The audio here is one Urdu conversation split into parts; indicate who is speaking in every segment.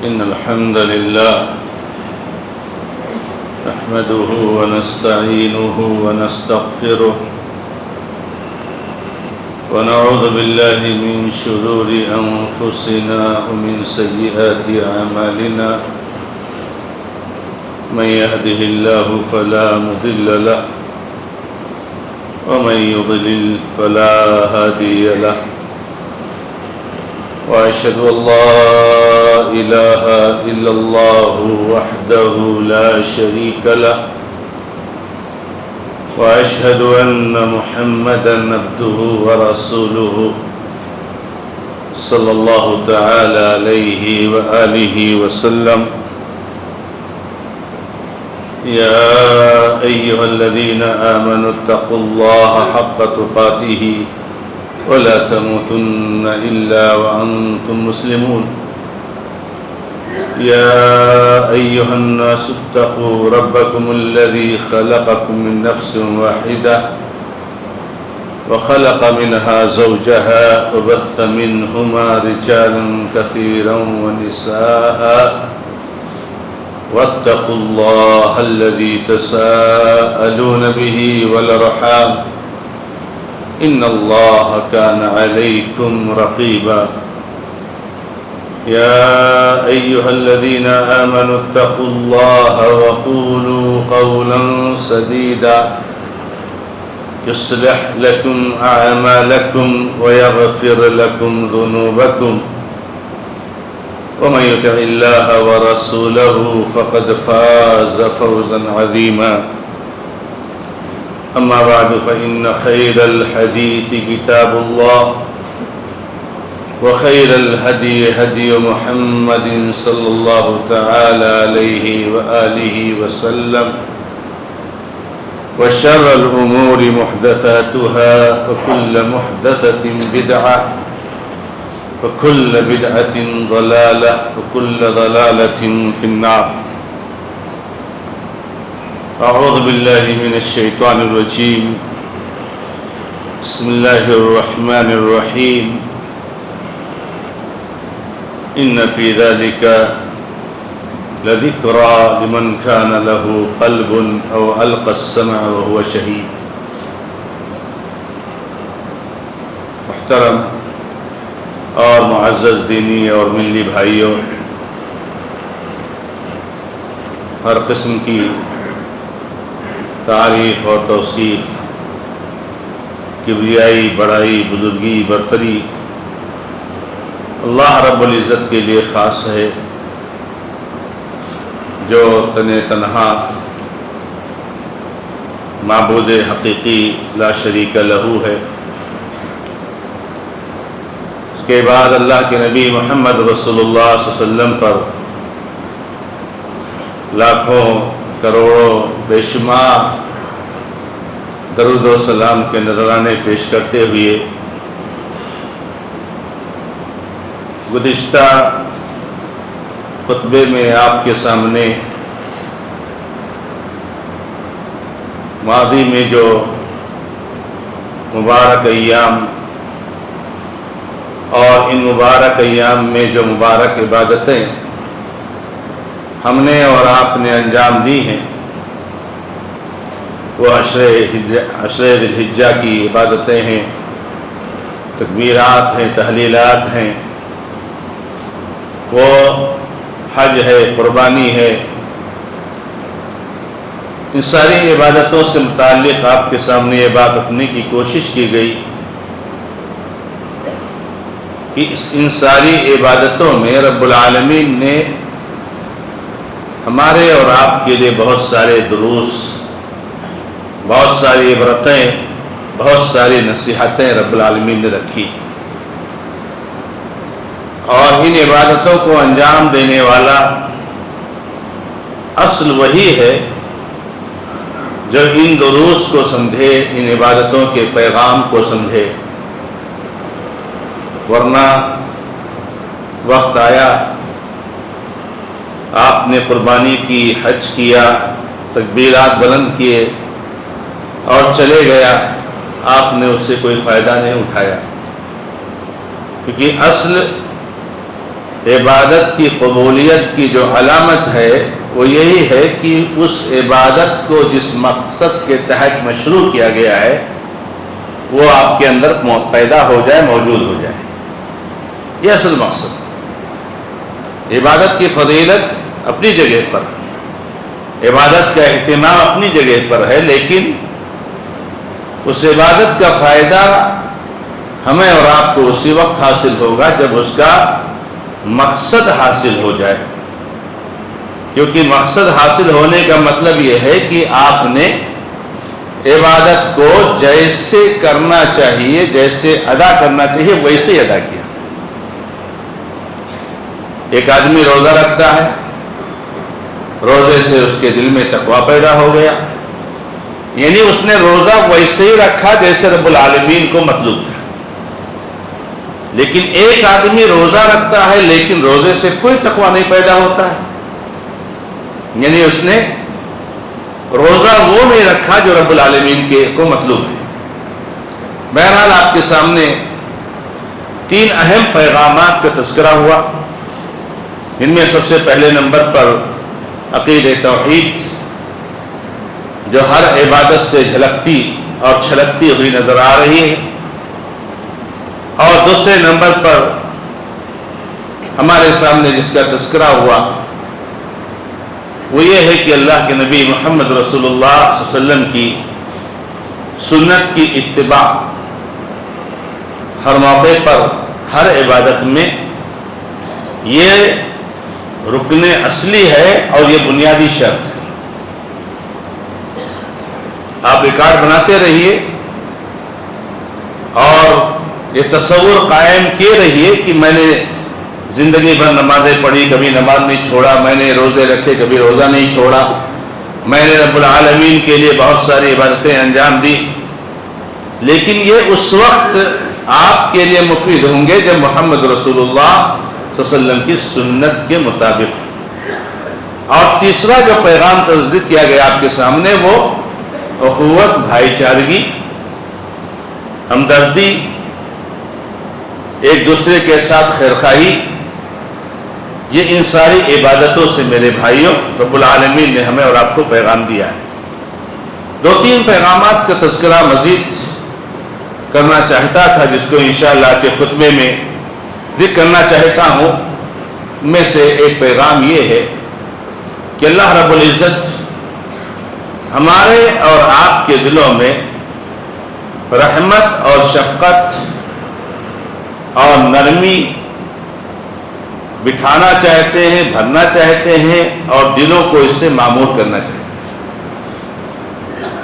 Speaker 1: إن الحمد لله نحمده ونستعينه ونستغفره ونعوذ بالله من شرور أنفسنا ومن سيئات أعمالنا من يهده الله فلا مضل له ومن يضلل فلا هادي له وأشهد أن لا إله إلا الله وحده لا شريك له وأشهد أن محمدًا عبده ورسوله صلى الله تعالى عليه وآله وسلم يا أيها الذين آمنوا اتقوا الله حق تقاته ولا تموتن إلا وأنتم مسلمون يا أيها الناس اتقوا ربكم الذي خلقكم من نفس واحدة وخلق منها زوجها وبث منهما رجالا كثيرا ونساء واتقوا الله الذي تساءلون به والأرحام إن الله كان عليكم رقيبا يا أيها الذين آمنوا اتقوا الله وقولوا قولا سديدا يصلح لكم أعمالكم ويغفر لكم ذنوبكم ومن يطع الله ورسوله فقد فاز فوزا عظيما أما بعد فإن خير الحديث كتاب الله وخير الهدي هدي محمد صلى الله تعالى عليه وآله وسلم وشر الأمور محدثاتها وكل محدثة بدعة وكل بدعة ضلالة وكل ضلالة في النار أعوذ بالله من الشيطان الرجيم بسم الله الرحمن الرحيم إن في ذلك لذكرى لمن كان له قلب أو ألقى السمع وهو شهيد. محترم اور معزز دینی اور ملی بھائیوں، ہر قسم کی تعریف اور توصیف، کبریائی، بڑائی، بزرگی، برتری اللہ رب العزت کے لیے خاص ہے، جو تنہا معبود حقیقی لا شریک لہو ہے۔ اس کے بعد اللہ کے نبی محمد رسول اللہ صلی اللہ علیہ وسلم پر لاکھوں کروڑوں بے شمار درود و سلام کے نذرانے پیش کرتے ہوئے گزشتہ خطبے میں آپ کے سامنے ماضی میں جو مبارک ایام اور ان مبارک ایام میں جو مبارک عبادتیں ہم نے اور آپ نے انجام دی ہیں، وہ عشر ذی الحجہ کی عبادتیں ہیں، تکبیرات ہیں، تحلیلات ہیں، وہ حج ہے، قربانی ہے۔ ان ساری عبادتوں سے متعلق آپ کے سامنے یہ بات رکھنے کی کوشش کی گئی کہ ان ساری عبادتوں میں رب العالمین نے ہمارے اور آپ کے لیے بہت سارے دروس، بہت ساری عبرتیں، بہت ساری نصیحتیں رب العالمین نے رکھی، اور ان عبادتوں کو انجام دینے والا اصل وہی ہے جو ان دروس کو سمجھے، ان عبادتوں کے پیغام کو سمجھے، ورنہ وقت آیا، آپ نے قربانی کی، حج کیا، تکبیرات بلند کیے اور چلے گیا، آپ نے اس سے کوئی فائدہ نہیں اٹھایا، کیونکہ اصل عبادت کی قبولیت کی جو علامت ہے وہ یہی ہے کہ اس عبادت کو جس مقصد کے تحت مشروع کیا گیا ہے وہ آپ کے اندر پیدا ہو جائے، موجود ہو جائے۔ یہ اصل مقصد۔ عبادت کی فضیلت اپنی جگہ پر، عبادت کا اہتمام اپنی جگہ پر ہے، لیکن اس عبادت کا فائدہ ہمیں اور آپ کو اسی وقت حاصل ہوگا جب اس کا مقصد حاصل ہو جائے، کیونکہ مقصد حاصل ہونے کا مطلب یہ ہے کہ آپ نے عبادت کو جیسے کرنا چاہیے، جیسے ادا کرنا چاہیے ویسے ہی ادا کیا۔ ایک آدمی روزہ رکھتا ہے، روزے سے اس کے دل میں تقویٰ پیدا ہو گیا، یعنی اس نے روزہ ویسے ہی رکھا جیسے رب العالمین کو مطلوب تھا۔ لیکن ایک آدمی روزہ رکھتا ہے لیکن روزے سے کوئی تقویٰ نہیں پیدا ہوتا ہے، یعنی اس نے روزہ وہ نہیں رکھا جو رب العالمین کو مطلوب ہے۔ بہرحال آپ کے سامنے 3 اہم پیغامات کا تذکرہ ہوا۔ ان میں سب سے پہلے نمبر پر عقیدہ توحید، جو ہر عبادت سے جھلکتی اور چھلکتی ہوئی نظر آ رہی ہے، اور دوسرے نمبر پر ہمارے سامنے جس کا تذکرہ ہوا وہ یہ ہے کہ اللہ کے نبی محمد رسول اللہ صلی اللہ علیہ وسلم کی سنت کی اتباع ہر موقع پر، ہر عبادت میں یہ رکن اصلی ہے اور یہ بنیادی شرط ہے۔ آپ ریکارڈ بناتے رہیے اور یہ تصور قائم کیے رہیے کہ میں نے زندگی بھر نمازیں پڑھی، کبھی نماز نہیں چھوڑا، میں نے روزے رکھے، کبھی روزہ نہیں چھوڑا، میں نے رب العالمین کے لیے بہت ساری عبادتیں انجام دی، لیکن یہ اس وقت آپ کے لیے مفید ہوں گے جب محمد رسول اللہ صلی اللہ علیہ وسلم کی سنت کے مطابق۔ اور تیسرا جو پیغام تصدیق کیا گیا آپ کے سامنے وہ اخوت، بھائی چارگی، ہمدردی، ایک دوسرے کے ساتھ خیرخواہی، یہ ان ساری عبادتوں سے میرے بھائیوں رب العالمین نے ہمیں اور آپ کو پیغام دیا ہے۔ 2-3 پیغامات کا تذکرہ مزید کرنا چاہتا تھا جس کو انشاءاللہ آج کے خطبے میں ذکر کرنا چاہتا ہوں۔ میں سے ایک پیغام یہ ہے کہ اللہ رب العزت ہمارے اور آپ کے دلوں میں رحمت اور شفقت اور نرمی بٹھانا چاہتے ہیں، بھرنا چاہتے ہیں اور دلوں کو اس سے معمور کرنا چاہتے ہیں۔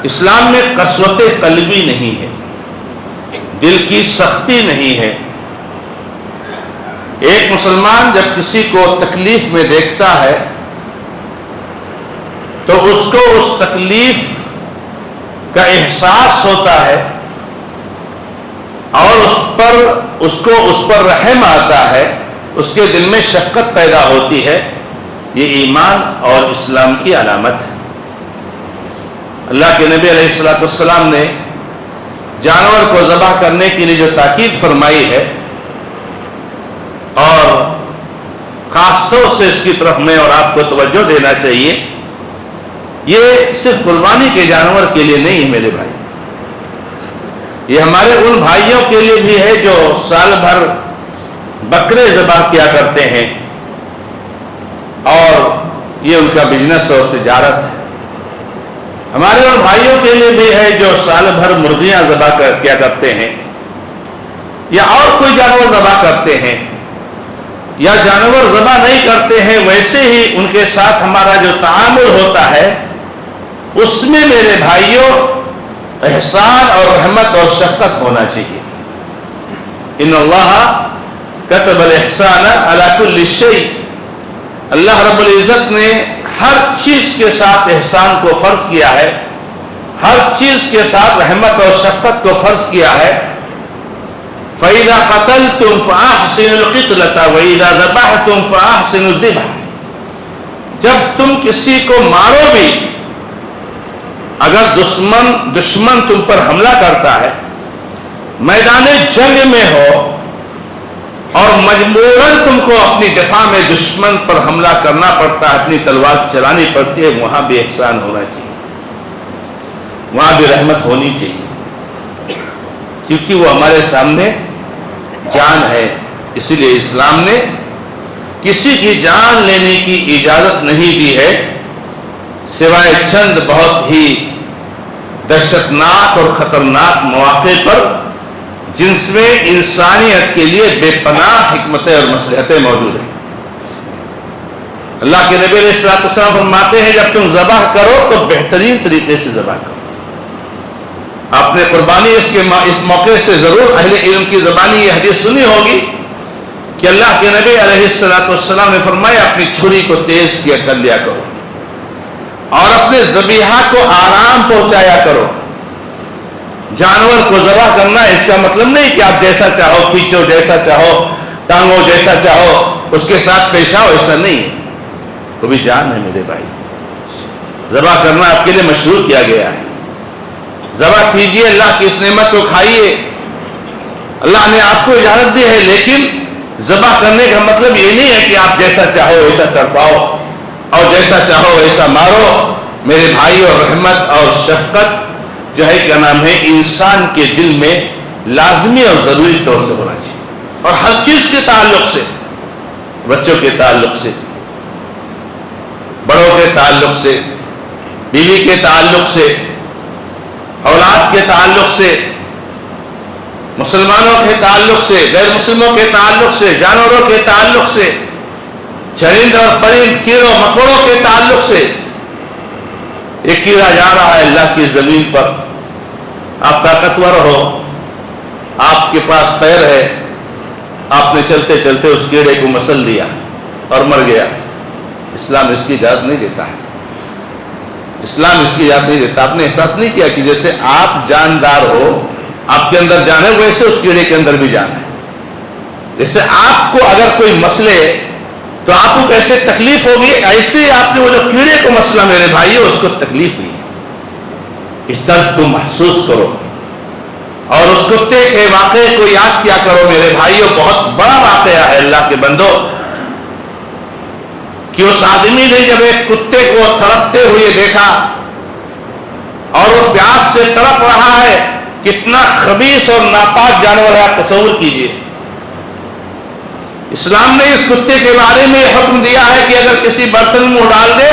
Speaker 1: اسلام میں قسوت قلبی نہیں ہے، دل کی سختی نہیں ہے۔ ایک مسلمان جب کسی کو تکلیف میں دیکھتا ہے تو اس کو اس تکلیف کا احساس ہوتا ہے اور اس پر رحم آتا ہے، اس کے دل میں شفقت پیدا ہوتی ہے۔ یہ ایمان اور اسلام کی علامت ہے۔ اللہ کے نبی علیہ السلام نے جانور کو ذبح کرنے کے لیے جو تاکید فرمائی ہے اور خاص طور سے اس کی طرف میں اور آپ کو توجہ دینا چاہیے، یہ صرف قربانی کے جانور کے لیے نہیں ہے میرے بھائی، یہ ہمارے ان بھائیوں کے لیے بھی ہے جو سال بھر بکرے ذبح کیا کرتے ہیں اور یہ ان کا بزنس اور تجارت ہے۔ ہمارے ان بھائیوں کے لیے بھی ہے جو سال بھر مرغیاں ذبح کیا کرتے ہیں یا اور کوئی جانور ذبح کرتے ہیں، یا جانور ذبح نہیں کرتے ہیں ویسے ہی ان کے ساتھ ہمارا جو تعامل ہوتا ہے اس میں میرے بھائیوں احسان اور رحمت اور شفقت ہونا چاہیے۔ ان اللہ کتب الاحسان علی کل شیء، اللہ رب العزت نے ہر چیز کے ساتھ احسان کو فرض کیا ہے، ہر چیز کے ساتھ رحمت اور شفقت کو فرض کیا ہے۔ فَإِذَا قَتَلْتُمْ فَأَحْسِنُوا الْقِتْلَةَ وَإِذَا ذَبَحْتُمْ فَأَحْسِنُوا الذِّبْحَ، جب تم کسی کو مارو بھی، اگر دشمن تم پر حملہ کرتا ہے، میدان جنگ میں ہو اور مجبوراً تم کو اپنی دفاع میں دشمن پر حملہ کرنا پڑتا ہے، اپنی تلوار چلانی پڑتی ہے، وہاں بھی احسان ہونا چاہیے، وہاں بھی رحمت ہونی چاہیے، کیونکہ وہ ہمارے سامنے جان ہے۔ اسی لیے اسلام نے کسی کی جان لینے کی اجازت نہیں دی ہے سوائے چند بہت ہی دہشتناک اور خطرناک مواقع پر، جن میں انسانیت کے لیے بے پناہ حکمتیں اور مصلحتیں موجود ہیں۔ اللہ کے نبی علیہ الصلوۃ والسلام فرماتے ہیں جب تم ذبح کرو تو بہترین طریقے سے ذبح کرو۔ آپ نے قربانی اس موقع سے ضرور اہل علم کی زبانی یہ حدیث سنی ہوگی کہ اللہ کے نبی علیہ الصلوۃ والسلام نے فرمایا اپنی چھری کو تیز کیا کر لیا کرو اور اپنے ذبیحہ کو آرام پہنچایا کرو۔ جانور کو ذبح کرنا اس کا مطلب نہیں کہ آپ جیسا چاہو کھینچو، جیسا چاہو ٹانگو، جیسا چاہو اس کے ساتھ پیش آؤ، ایسا نہیں ہے۔ وہ بھی جان ہے میرے بھائی، ذبح کرنا آپ کے لیے مشروع کیا گیا ہے۔ ذبح کیجئے، اللہ کی اس نعمت کو کھائیے، اللہ نے آپ کو اجازت دی ہے، لیکن ذبح کرنے کا مطلب یہ نہیں ہے کہ آپ جیسا چاہو ویسا کر پاؤ اور جیسا چاہو ویسا مارو۔ میرے بھائی، اور رحمت اور شفقت جو ہے کیا نام ہے انسان کے دل میں لازمی اور ضروری طور سے ہونا چاہیے، اور ہر چیز کے تعلق سے، بچوں کے تعلق سے، بڑوں کے تعلق سے، بیوی کے تعلق سے، اولاد کے تعلق سے، مسلمانوں کے تعلق سے، غیر مسلموں کے تعلق سے، جانوروں کے تعلق سے، چرند اور پرند، کیڑوں مکوڑوں کے تعلق سے۔ ایک کیڑا جا رہا ہے اللہ کی زمین پر، آپ طاقتور ہو، آپ کے پاس پیر ہے، آپ نے چلتے چلتے اس کیڑے کو مسل لیا اور مر گیا۔ اسلام اس کی اجازت نہیں دیتا ہے، اسلام اس کی اجازت نہیں دیتا۔ آپ نے احساس نہیں کیا کہ جیسے آپ جاندار ہو، آپ کے اندر جان ہے، ویسے اس کیڑے کے اندر بھی جان ہے۔ جیسے آپ کو اگر کوئی مسلے تو آپ کو کیسے تکلیف ہوگی، ایسے آپ نے وہ جو کیڑے کو مسئلہ میرے بھائیو اس کو تکلیف ہوئی، اس درد کو محسوس کرو اور اس کتے کے واقعے کو یاد کیا کرو میرے بھائیو۔ بہت بڑا واقعہ ہے اللہ کے بندو کہ اس آدمی نے جب ایک کتے کو تڑپتے ہوئے دیکھا اور وہ پیاس سے تڑپ رہا ہے، کتنا خبیث اور ناپاک جانور ہے، آپ تصور کیجئے۔ اسلام نے اس کتے کے بارے میں حکم دیا ہے کہ اگر کسی برتن میں منہ ڈال دے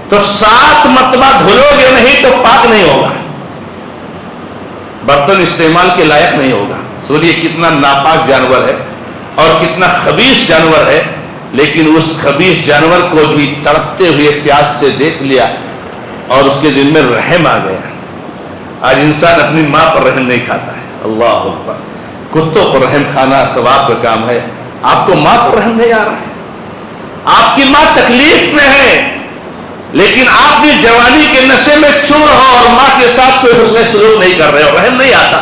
Speaker 1: تو 7 مرتبہ دھلو گے نہیں تو پاک نہیں ہوگا، برتن استعمال کے لائق نہیں ہوگا۔ سوچئے کتنا ناپاک جانور ہے اور کتنا خبیث جانور ہے، لیکن اس خبیث جانور کو بھی تڑپتے ہوئے پیاس سے دیکھ لیا اور اس کے دل میں رحم آ گیا۔ آج انسان اپنی ماں پر رحم نہیں کھاتا ہے، اللہ اکبر۔ کتوں پر رحم کھانا ثواب کا کام ہے، آپ کو ماں پر رحم نہیں آ رہا ہے۔ آپ کی ماں تکلیف میں ہے، لیکن آپ بھی جوانی کے نشے میں چور ہو اور ماں کے ساتھ کوئی حسن سلوک نہیں کر رہے ہو، رحم نہیں آتا۔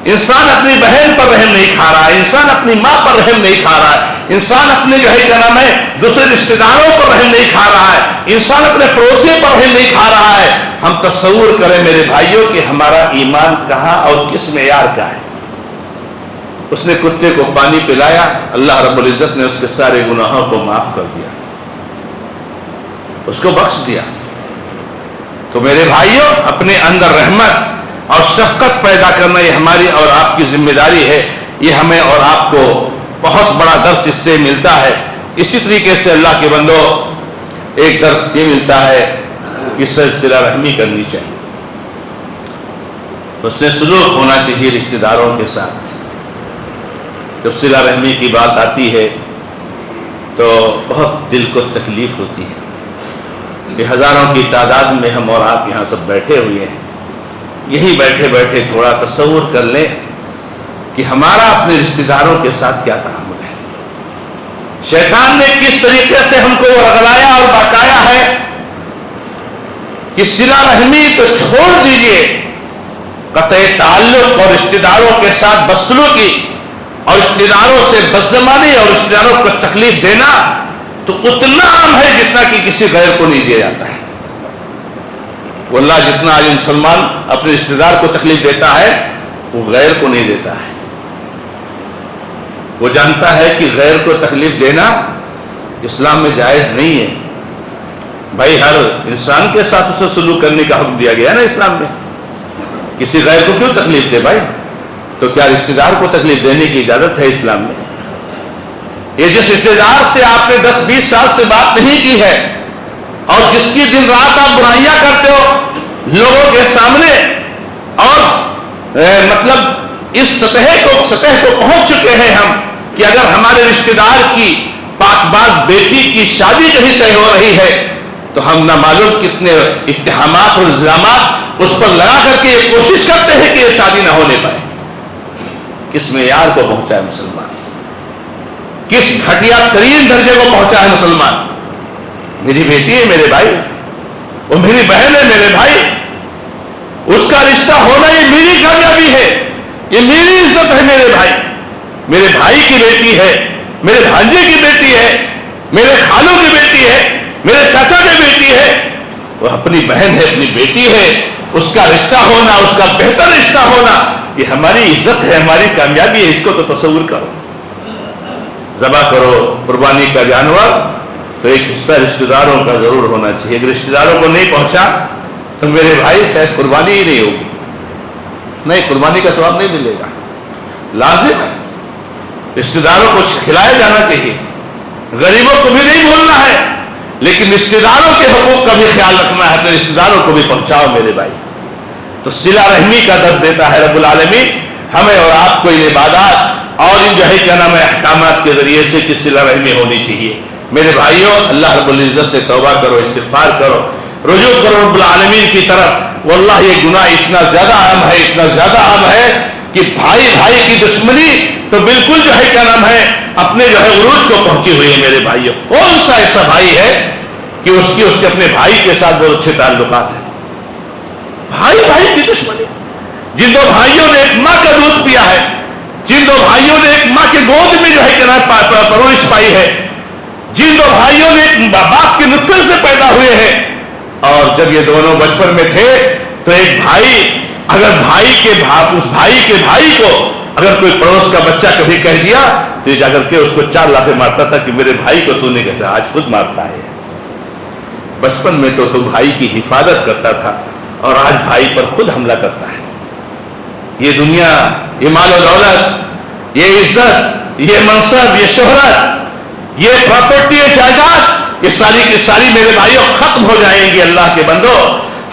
Speaker 1: انسان اپنی بہن پر رحم نہیں کھا رہا ہے، انسان اپنی ماں پر رحم نہیں کھا رہا ہے، انسان اپنے جو ہے کیا نام ہے دوسرے رشتہ داروں پر رحم نہیں کھا رہا ہے، انسان اپنے پڑوسی پر رحم نہیں کھا رہا ہے۔ ہم تصور کریں میرے بھائیوں کہ ہمارا ایمان کہاں اور کس معیار کا ہے۔ اس نے کتے کو پانی پلایا، اللہ رب العزت نے اس کے سارے گناہوں کو معاف کر دیا، اس کو بخش دیا۔ تو میرے بھائیوں، اپنے اندر رحمت اور شفقت پیدا کرنا یہ ہماری اور آپ کی ذمہ داری ہے۔ یہ ہمیں اور آپ کو بہت بڑا درس اس سے ملتا ہے۔ اسی طریقے سے اللہ کے بندو ایک درس یہ ملتا ہے کہ صلہ رحمی کرنی چاہیے، اس نے سلوک ہونا چاہیے رشتہ داروں کے ساتھ۔ جب صلہ رحمی کی بات آتی ہے تو بہت دل کو تکلیف ہوتی ہے کہ ہزاروں کی تعداد میں ہم اور آپ یہاں سب بیٹھے ہوئے ہیں، یہی بیٹھے بیٹھے تھوڑا تصور کر لیں کہ ہمارا اپنے رشتہ داروں کے ساتھ کیا تعامل ہے۔ شیطان نے کس طریقے سے ہم کو رگلایا اور بہکایا ہے کہ صلہ رحمی تو چھوڑ دیجئے، قطع تعلق اور رشتہ داروں کے ساتھ بدسلوکی اور رشتہ داروں سے بدزبانی اور رشتہ داروں کو تکلیف دینا تو اتنا عام ہے جتنا کہ کسی غیر کو نہیں دیا جاتا ہے۔ واللہ جتنا آج مسلمان اپنے رشتہ دار کو تکلیف دیتا ہے وہ غیر کو نہیں دیتا ہے۔ وہ جانتا ہے کہ غیر کو تکلیف دینا اسلام میں جائز نہیں ہے. بھائی ہر انسان کے ساتھ اسے سلوک کرنے کا حکم دیا گیا نا اسلام میں. کسی غیر کو کیوں تکلیف دے بھائی؟ تو کیا رشتہ دار کو تکلیف دینے کی اجازت ہے اسلام میں؟ یہ جس رشتہ دار سے آپ نے 10-20 سال سے بات نہیں کی ہے اور جس کی دن رات آپ برائیاں کرتے ہو لوگوں کے سامنے, اور مطلب اس سطح کو پہنچ چکے ہیں ہم کہ اگر ہمارے رشتہ دار کی پاک باز بیٹی کی شادی کہیں طے ہو رہی ہے تو ہم نہ معلوم کتنے اتہامات اور الزامات اس پر لگا کر کے یہ کوشش کرتے ہیں کہ یہ شادی نہ ہونے پائے. کس معیار کو پہنچا ہے مسلمان, کس گھٹیا ترین درجے کو پہنچا ہے مسلمان. میری بیٹی ہے میرے بھائی, وہ میری بہن ہے میرے بھائی, اس کا رشتہ ہونا یہ میری کامیابی ہے, یہ میری عزت ہے میرے بھائی. میرے بھائی کی بیٹی ہے, میرے بھانجے کی بیٹی ہے, میرے خالوں کی بیٹی ہے, میرے چاچا کی بیٹی ہے, وہ اپنی بہن ہے, اپنی بیٹی ہے. اس کا رشتہ ہونا, اس کا بہتر رشتہ ہونا یہ ہماری عزت ہے, ہماری کامیابی ہے. اس کو تو تصور کرو. ذبح کرو قربانی کا جانور تو ایک حصہ رشتہ داروں کا ضرور ہونا چاہیے. اگر رشتہ داروں کو نہیں پہنچا تو میرے بھائی شاید قربانی ہی نہیں ہوگی, نہیں قربانی کا ثواب نہیں ملے گا. لازم ہے رشتہ داروں کو کھلایا جانا چاہیے, غریبوں کو بھی نہیں بھولنا ہے, لیکن رشتہ داروں کے حقوق کا بھی خیال رکھنا ہے. تو رشتہ داروں کو بھی پہنچاؤ میرے بھائی. تو صلہ رحمی کا درس دیتا ہے رب العالمین ہمیں اور آپ کو ان عبادات اور ان جو ہے کیا نام ہے احکامات کے ذریعے سے کہ صلہ رحمی ہونی چاہیے. میرے بھائیوں, اللہ رب العزت سے توبہ کرو, استغفار کرو, رجوع کرو رب العالمین کی طرف. واللہ یہ گناہ اتنا زیادہ عام ہے, اتنا زیادہ عام ہے کہ بھائی بھائی کی دشمنی تو بالکل جو ہے کیا نام ہے اپنے جو ہے عروج کو پہنچی ہوئی ہے. میرے بھائیوں, کون سا ایسا بھائی ہے کہ اس کے اپنے بھائی کے ساتھ بہت اچھے تعلقات ہیں؟ بھائی بھائی کی دشمنی. جن دو بھائیوں نے ایک ماں کا دودھ پیا ہے, جن دو بھائیوں نے ایک ماں کے گود میں جو ہے کیا نام پرورش پائی ہے, جن دو بھائیوں نے ایک باپ کے نطفے سے پیدا ہوئے ہیں, اور جب یہ دونوں بچپن میں تھے تو ایک بھائی اگر اس بھائی کے بھائی کو اگر کوئی پڑوس کا بچہ کبھی کہہ دیا تو یہ جا کر کے اس کو 4 لافے مارتا تھا کہ میرے بھائی کو تو نے کیسا, آج خود مارتا ہے. بچپن میں تو بھائی کی حفاظت کرتا تھا اور آج بھائی پر خود حملہ کرتا ہے. یہ دنیا, یہ مال و دولت, یہ عزت, یہ منصب, یہ شہرت, یہ پراپرٹی, یہ جائیداد, یہ ساری کی ساری میرے بھائیوں ختم ہو جائیں گی. اللہ کے بندو,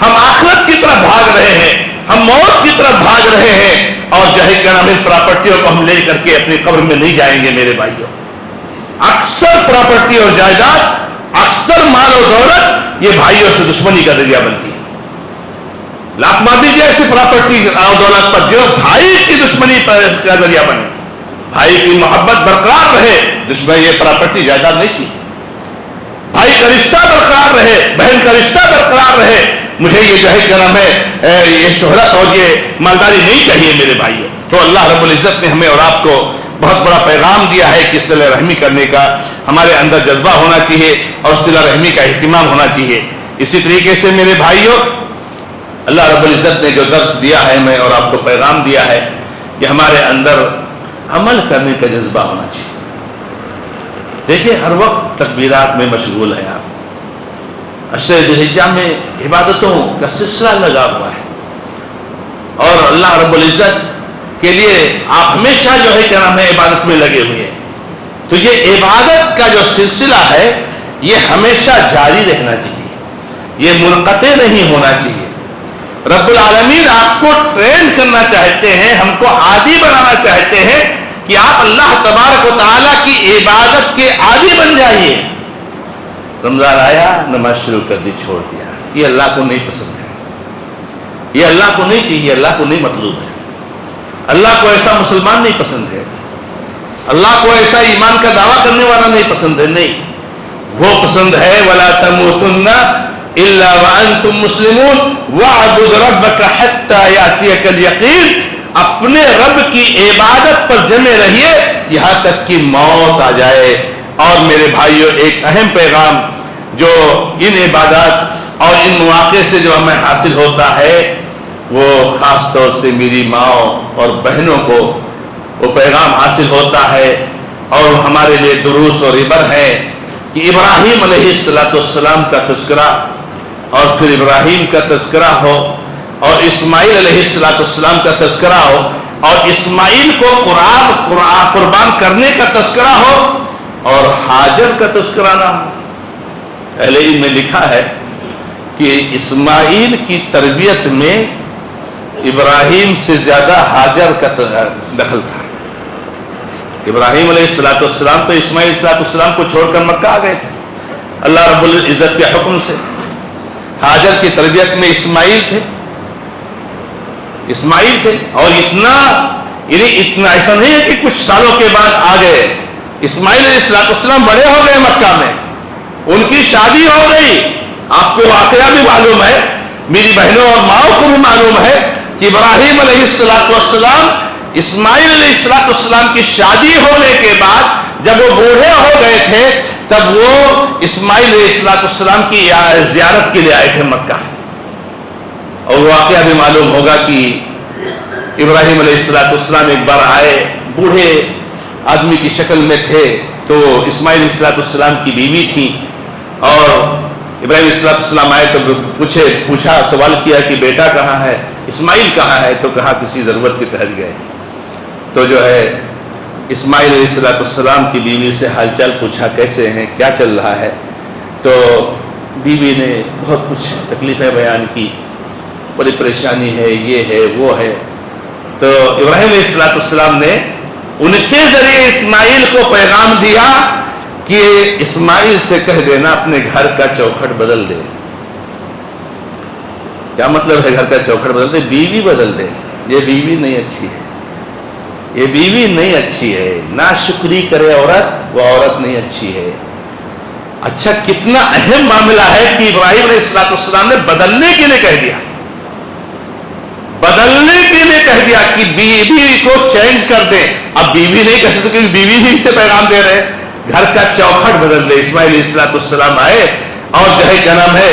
Speaker 1: ہم آخرت کی طرف بھاگ رہے ہیں, ہم موت کی طرف بھاگ رہے ہیں, اور جو ہے کیا نام ان پراپرٹیوں کو ہم لے کر کے اپنی قبر میں نہیں جائیں گے. میرے بھائیوں, اکثر پراپرٹی اور جائیداد, اکثر مال و دولت یہ بھائیوں سے دشمنی کا ذریعہ بنتی ہے. لاکھ مار دیجیے ایسی پراپرٹی اور دولت پر جو بھائی کی دشمنی کا ذریعہ بنے. بھائی کی محبت برقرار رہے, دشمن یہ پراپرٹی جائیداد نہیں چاہیے. بھائی کا رشتہ برقرار رہے, بہن کا رشتہ برقرار رہے, مجھے یہ جو ہے کیا نام ہے یہ شہرت اور یہ مالداری نہیں چاہیے میرے بھائیوں. تو اللہ رب العزت نے ہمیں اور آپ کو بہت بڑا پیغام دیا ہے کہ صلہ رحمی کرنے کا ہمارے اندر جذبہ ہونا چاہیے اور صلہ رحمی کا اہتمام ہونا چاہیے. اسی طریقے سے میرے بھائیوں, اللہ رب العزت نے جو درس دیا ہے ہمیں اور آپ کو پیغام دیا ہے کہ ہمارے اندر عمل کرنے کا جذبہ ہونا چاہیے. دیکھیں ہر وقت تکبیرات میں مشغول ہیں آپ, عشر ذی الحجہ میں عبادتوں کا سلسلہ لگا ہوا ہے, اور اللہ رب العزت کے لیے آپ ہمیشہ جو ہے کیا نام ہے عبادت میں لگے ہوئے ہیں. تو یہ عبادت کا جو سلسلہ ہے یہ ہمیشہ جاری رہنا چاہیے, یہ منقطع نہیں ہونا چاہیے. رب العالمین آپ کو ٹرین کرنا چاہتے ہیں, ہم کو عادی بنانا چاہتے ہیں کہ آپ اللہ تبارک و تعالیٰ کی عبادت کے عادی بن جائیے. رمضان آیا, نماز شروع کر دی, چھوڑ دیا, یہ اللہ کو نہیں پسند ہے, یہ اللہ کو نہیں چاہیے, اللہ کو نہیں مطلوب ہے. اللہ کو ایسا مسلمان نہیں پسند ہے, اللہ کو ایسا ایمان کا دعویٰ کرنے والا نہیں پسند ہے. نہیں, وہ پسند ہے وَلَا تَمُوتُنَّ إِلَّا وَأَنْتُمْ مُسْلِمُونَ وَاعْبُدْ رَبَّكَ حَتَّى يَأْتِيَكَ الْيَقِينُ. اپنے رب کی عبادت پر جمے رہیے یہاں تک کہ موت آ جائے. اور میرے بھائیوں, ایک اہم پیغام جو ان عبادات اور ان مواقع سے جو ہمیں حاصل ہوتا ہے وہ خاص طور سے میری ماں اور بہنوں کو وہ پیغام حاصل ہوتا ہے اور ہمارے لیے دروس اور عبر ہے کہ ابراہیم علیہ السلام کا تذکرہ اور پھر ابراہیم کا تذکرہ ہو اور اسماعیل علیہ السلام کا تذکرہ ہو اور اسماعیل کو قربان کرنے کا تذکرہ ہو اور ہاجر کا تذکرہ نہ ہو۔ اہل علم میں لکھا ہے کہ اسماعیل کی تربیت میں ابراہیم سے زیادہ ہاجر کا دخل تھا۔ ابراہیم علیہ السلام تو اسماعیل علیہ السلام کو چھوڑ کر مکہ آ گئے تھے اللہ رب العزت کے حکم سے۔ ہاجر کی تربیت میں اسماعیل تھے اور اتنا ایسا نہیں ہے کہ کچھ سالوں کے بعد آ گئے۔ اسماعیل علیہ السلام بڑے ہو گئے مکہ میں، ان کی شادی ہو گئی۔ آپ کو واقعہ بھی معلوم ہے، میری بہنوں اور ماؤں کو بھی معلوم ہے کہ ابراہیم علیہ السلام اسماعیل علیہ السلام کی شادی ہونے کے بعد جب وہ بوڑھے ہو گئے تھے تب وہ اسماعیل علیہ السلام کی زیارت کے لیے آئے تھے مکہ۔ اور واقعہ بھی معلوم ہوگا کہ ابراہیم علیہ السلام ایک بار آئے، بوڑھے آدمی کی شکل میں تھے، تو اسماعیل علیہ السلام کی بیوی تھی اور ابراہیم علیہ السلام آئے تو پوچھا، سوال کیا کہ بیٹا کہاں ہے، اسماعیل کہاں ہے؟ تو کہا کسی ضرورت کے تحت گئے۔ تو جو ہے اسماعیل علیہ السلام کی بیوی سے حال چال پوچھا، کیسے ہیں، کیا چل رہا ہے؟ تو بیوی نے بہت کچھ تکلیفیں بیان کی، بڑی پریشانی ہے، یہ ہے وہ ہے۔ تو ابراہیم علیہ السلام نے ان کے ذریعے اسماعیل کو پیغام دیا کہ اسماعیل سے کہہ دینا اپنے گھر کا چوکھٹ بدل دے۔ کیا مطلب ہے گھر کا چوکھٹ بدل دے؟ بیوی بدل دے۔ یہ بیوی نہیں اچھی ہے، یہ بیوی نہیں اچھی ہے، ناشکری کرے عورت، وہ عورت نہیں اچھی ہے۔ اچھا، کتنا اہم معاملہ ہے کہ ابراہیم علیہ السلام نے بدلنے کے لیے کہہ دیا، بدلنے کے لیے کہہ دیا کہ بیوی کو چینج کر دیں۔ اب بیوی نہیں کہہ سکتے کہ بیوی ہی سے پیغام دے رہے، گھر کا چوکھٹ بدل دے۔ اسماعیل علیہ السلام آئے اور جو ہے کیا نام ہے،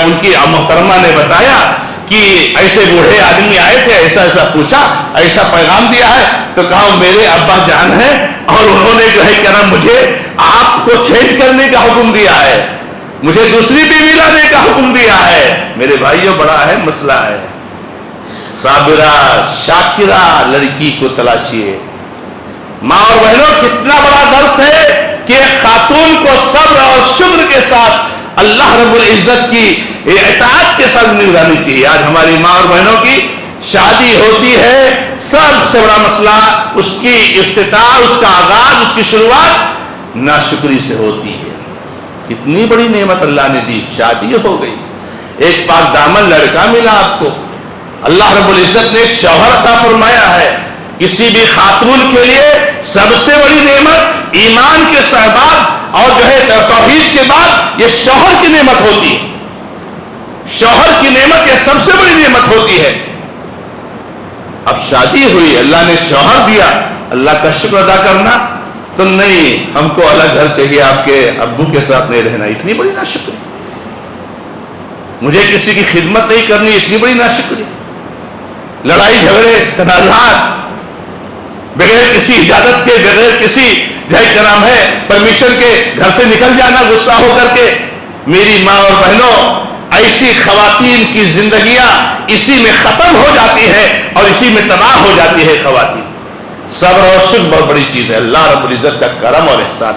Speaker 1: ان کی محترمہ نے بتایا کہ ایسے بوڑھے آدمی آئے تھے، ایسا ایسا پوچھا، ایسا پیغام دیا ہے۔ تو کہا میرے ابا جان ہیں اور انہوں نے جو ہے کیا نام مجھے آپ کو چینج کرنے کا حکم دیا ہے، مجھے دوسری بیوی لانے کا حکم دیا ہے۔ میرے بھائیوں، بڑا اہم مسئلہ ہے۔ صابرہ شاکرہ لڑکی کو تلاشیے۔ ماں اور بہنوں، کتنا بڑا درس ہے کہ ایک خاتون کو صبر اور شکر کے ساتھ اللہ رب العزت کی اطاعت کے ساتھ نبھانی چاہیے۔ آج ہماری ماں اور بہنوں کی شادی ہوتی ہے، سب سے بڑا مسئلہ اس کی افتتاح، اس کا آغاز، اس کی شروعات ناشکری سے ہوتی ہے۔ کتنی بڑی نعمت اللہ نے دی، شادی ہو گئی، ایک پاک دامن لڑکا ملا آپ کو، اللہ رب العزت نے ایک شوہر عطا فرمایا ہے۔ کسی بھی خاتون کے لیے سب سے بڑی نعمت ایمان کے بعد اور جو ہے توحید کے بعد یہ شوہر کی نعمت ہوتی ہے۔ شوہر کی نعمت یہ سب سے بڑی نعمت ہوتی ہے۔ اب شادی ہوئی، اللہ نے شوہر دیا، اللہ کا شکر ادا کرنا تو نہیں، ہم کو الگ گھر چاہیے، آپ کے ابو کے ساتھ نہیں رہنا، اتنی بڑی ناشکری۔ مجھے کسی کی خدمت نہیں کرنی، اتنی بڑی ناشکری۔ لڑائی جھگڑے تنازعات، بغیر کسی اجازت کے، بغیر کسی کیا نام ہے پرمیشن کے گھر سے نکل جانا غصہ ہو کر کے۔ میری ماں اور بہنوں، ایسی خواتین کی زندگیاں اسی میں ختم ہو جاتی ہیں اور اسی میں تباہ ہو جاتی ہے خواتین۔ صبر اور شکر بہت بڑی چیز ہے، اللہ رب العزت کا کرم اور احسان۔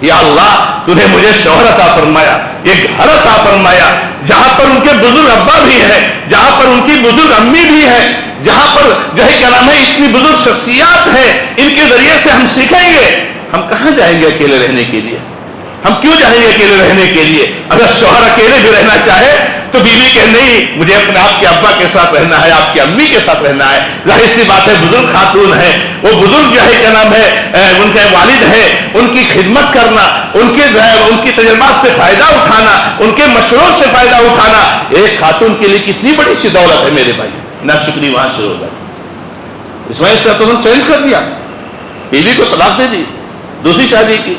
Speaker 1: یا اللہ، تو نے مجھے شوہر عطا فرمایا، ایک گھر عطا فرمایا جہاں پر ان کے بزرگ ابا بھی ہیں، جہاں پر ان کی بزرگ امی بھی ہیں، جہاں پر جو ہے کیا نام ہے اتنی بزرگ شخصیات ہیں، ان کے ذریعے سے ہم سیکھیں گے۔ ہم کہاں جائیں گے اکیلے رہنے کے لیے؟ ہم کیوں جائیں گے اکیلے رہنے کے لیے؟ اگر شوہر اکیلے بھی رہنا چاہے تو بیوی کہ نہیں، مجھے اپنے آپ کے ابا کے ساتھ رہنا ہے، آپ کی امی کے ساتھ رہنا ہے۔ ظاہر سی بات ہے، بزرگ خاتون ہے، وہ بزرگ جو ہے کیا نام ہے ان کے والد ہیں، ان کی خدمت کرنا، ان کی تجربات سے فائدہ اٹھانا، ان کے مشوروں سے فائدہ اٹھانا ایک خاتون کے لیے کتنی بڑی سی دولت ہے میرے بھائی۔ ناشکری وہاں شروع ہو جاتی۔ اسماعیل علیہ السلام چینج کر دیا، بیوی کو طلاق دے دی، دوسری شادی کی۔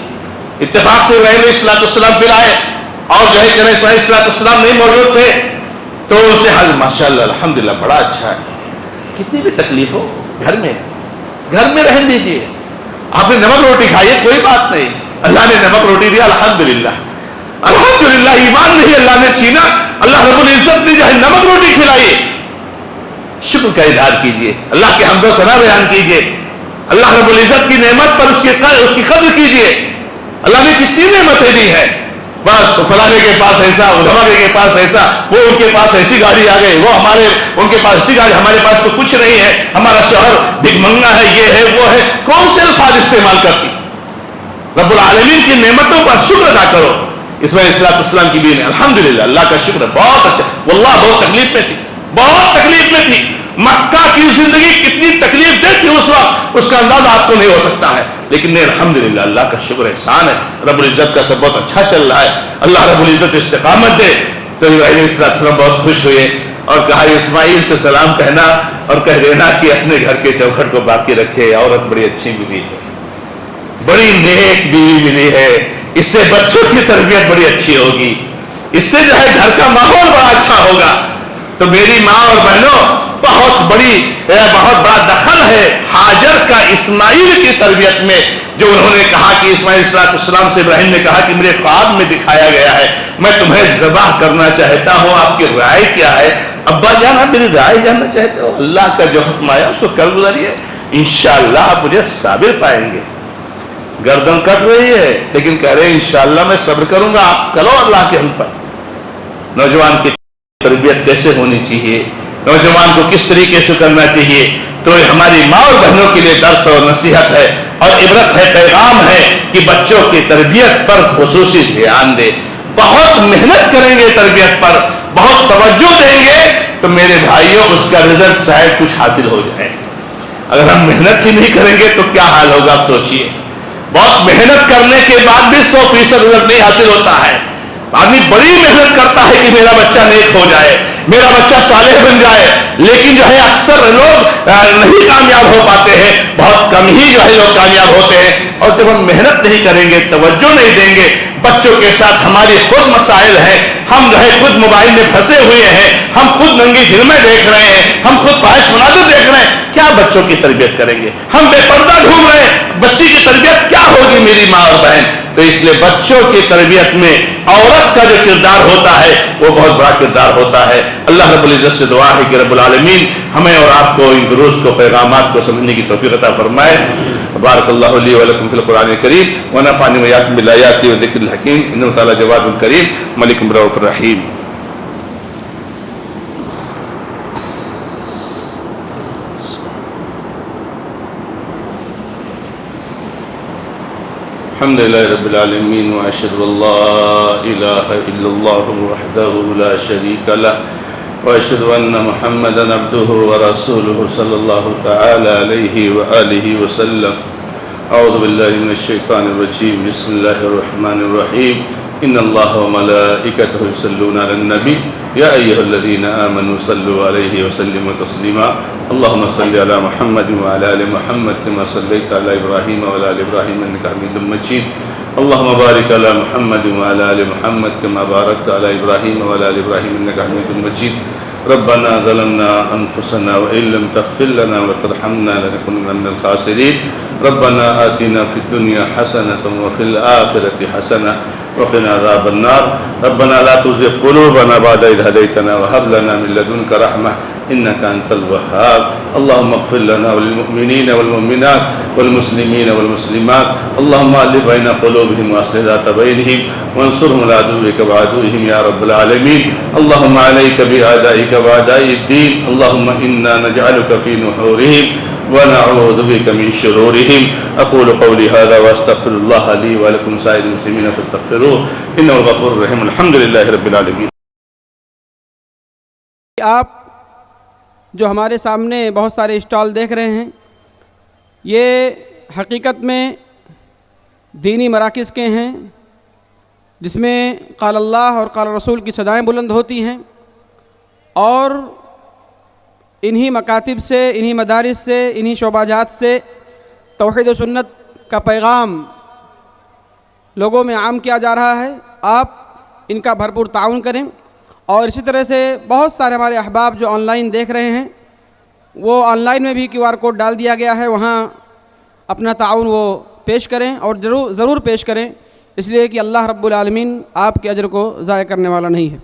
Speaker 1: اتفاق سے ابراہیم علیہ السلام پھر آئے اور جو ہے کہ اسماعیل علیہ السلام نہیں موجود تھے، تو اس نے حال ماشاءاللہ الحمدللہ بڑا اچھا ہے، کتنی بھی تکلیف ہو گھر میں رہنے دیجیے۔ آپ نے نمک روٹی کھائی ہے کوئی بات نہیں, اللہ نے نمک روٹی دیا الحمدللہ, الحمدللہ. ایمان نہیں اللہ نے چھینا, اللہ رب العزت نے جو ہے نمک روٹی کھلائی, شکر کا اظہار کیجئے, اللہ کے حمد و ثنا بیان کیجئے, اللہ رب العزت کی نعمت پر اس کی قدر کیجئے. اللہ نے کتنی نعمتیں دی ہیں, بس فلانے کے پاس ایسا, علماء کے پاس ایسا, وہ ان کے پاس ایسی گاڑی آ گئی, وہ ان کے پاس ایسی گاڑی, ہمارے پاس تو کچھ نہیں ہے, ہمارا شوہر بھگمنگا ہے, یہ ہے وہ ہے. کون سے الفاظ استعمال کرتی؟ رب العالمین کی نعمتوں پر شکر ادا کرو. اسماعیل علیہ السلام کی بیوی نے الحمدللہ, اللہ کا شکر ہے, بہت اچھا. واللہ بہت تکلیف میں تھی, بہت تکلیف میں تھی. مکہ کی زندگی کتنی تکلیف دہ تھی اس وقت, اس کا اندازہ آپ کو نہیں ہو سکتا ہے, لیکن نہیں, الحمدللہ اللہ کا شکر احسان ہے, رب العزت کا سب بہت اچھا چل رہا ہے, اللہ رب العزت استقامت دے. تو ابراہیم علیہ السلام بہت خوش ہوئے اور کہا اسماعیل سے سلام کہنا اور کہہ دینا کہ اپنے گھر کے چوکھٹ کو باقی رکھے, عورت بڑی اچھی ملی ہے, بڑی نیک بیوی ملی ہے, اس سے بچوں کی تربیت بڑی اچھی ہوگی, اس سے جو ہے گھر کا ماحول بڑا اچھا ہوگا. تو میری ماں اور بہنوں, بہت بڑا دخل ہے ہاجر کا اسماعیل کی تربیت میں, جو انہوں نے کہا کہ اسماعیل علیہ السلام سے ابراہیم نے کہا کہ میرے خواب میں دکھایا گیا ہے, میں تمہیں ذبح کرنا چاہتا ہوں, آپ کی رائے کیا ہے؟ ابا جان آپ میری رائے جاننا چاہتے ہو؟ اللہ کا جو حکم آیا اس کو کر گزریے, انشاءاللہ آپ مجھے صابر پائیں گے. گردن کٹ رہی ہے لیکن کہہ رہے ہیں انشاءاللہ میں صبر کروں گا, آپ کرو اللہ کے حکم پر. نوجوان کی تربیت کیسے ہونی چاہیے, نوجوان کو کس طریقے سے کرنا چاہیے, تو ہماری ماں اور بہنوں کے لیے درس اور نصیحت ہے اور عبرت ہے, پیغام ہے کہ بچوں کی تربیت پر خصوصی دھیان دے. بہت محنت کریں گے تربیت پر, بہت توجہ دیں گے تو میرے بھائیوں اس کا رزلٹ شاید کچھ حاصل ہو جائے. اگر ہم محنت ہی نہیں کریں گے تو کیا حال ہوگا آپ سوچئے. بہت محنت کرنے کے بعد بھی 100% رزلٹ نہیں حاصل ہوتا ہے. آدمی بڑی محنت کرتا ہے کہ میرا بچہ نیک ہو جائے, میرا بچہ صالح بن جائے, لیکن جو ہے اکثر لوگ نہیں کامیاب ہو پاتے ہیں, بہت کم ہی جو ہے لوگ کامیاب ہوتے ہیں. اور جب ہم محنت نہیں کریں گے, توجہ نہیں دیں گے, بچوں کے ساتھ ہماری خود مسائل ہیں, ہم جو ہے خود موبائل میں پھنسے ہوئے ہیں, ہم خود ننگی فلمیں دیکھ رہے ہیں, ہم خود فحش مناظر دیکھ رہے ہیں, کیا بچوں کی تربیت کریں گے؟ ہم بے پردہ گھوم رہے ہیں, بچی کی تربیت کیا ہوگی میری ماں اور بہن؟ تو اس لیے بچوں کی تربیت میں عورت کا جو کردار ہوتا ہے وہ بہت بڑا کردار ہوتا ہے. اللہ رب العزت سے دعا ہے کہ رب العالمین ہمیں اور آپ کو ان دروس کو, پیغامات کو سمجھنے کی توفیق عطا فرمائے. بارک اللہ لی و لکم فی القرآن الکریم ونفعنی وإیاکم بالآیات والذکر الحکیم, انہ تعالی جواد کریم ملک رؤوف رحیم. الحمد لله رب العالمين وأشهد أن لا إله إلا الله وحده لا شريك له وأشهد أن محمدا عبده ورسوله صلى الله تعالى عليه وآله وسلم. أعوذ بالله من الشيطان الرجيم, بسم الله الرحمن الرحيم. إن الله وملائكته يصلون على النبي يا أيها الذين آمنوا صلوا عليه وسلموا تسليما. اللهم صل على محمد وعلى آل محمد كما صليت على إبراهيم وعلى آل إبراهيم إنك حميد مجيد. اللهم بارك على محمد وعلى آل محمد كما باركت على إبراهيم وعلى آل إبراهيم إنك حميد مجيد. ربنا ظلمنا أنفسنا وإن لم تغفر لنا وترحمنا لنكونن من الخاسرين. ربنا آتنا في الدنيا حسنة وفي الآخرة حسنة وقنا عذاب النار. ربنا لا تزغ قلوبنا بعد إذ هديتنا وهب لنا من لدنك رحمة إنك أنت الوهاب. اللهم اغفر لنا وللمؤمنين والمؤمنات والمسلمين والمسلمات. اللهم ألف بين قلوبهم وأصلح ذات بينهم وانصرهم على عدوك وعدوهم يا رب العالمين. اللهم عليك بأعدائك وأعداء الدين. اللهم إنا نجعلك في نحورهم ونعوذ بك من شرورهم. أقول قولي هذا وأستغفر الله لي ولكم سائر المسلمين فاستغفروه إنه الغفور الرحيم. الحمد لله رب العالمين.
Speaker 2: آپ جو ہمارے سامنے بہت سارے اسٹال دیکھ رہے ہیں, یہ حقیقت میں دینی مراکز کے ہیں جس میں قال اللہ اور قال رسول کی صدائیں بلند ہوتی ہیں, اور انہی مکاتب سے, انہی مدارس سے, انہی شعبہ جات سے توحید و سنت کا پیغام لوگوں میں عام کیا جا رہا ہے. آپ ان کا بھرپور تعاون کریں. اور اسی طرح سے بہت سارے ہمارے احباب جو آن لائن دیکھ رہے ہیں, وہ آن لائن میں بھی QR کوڈ ڈال دیا گیا ہے, وہاں اپنا تعاون وہ پیش کریں اور ضرور پیش کریں، اس لیے کہ اللہ رب العالمین آپ کے اجر کو ضائع کرنے والا نہیں ہے۔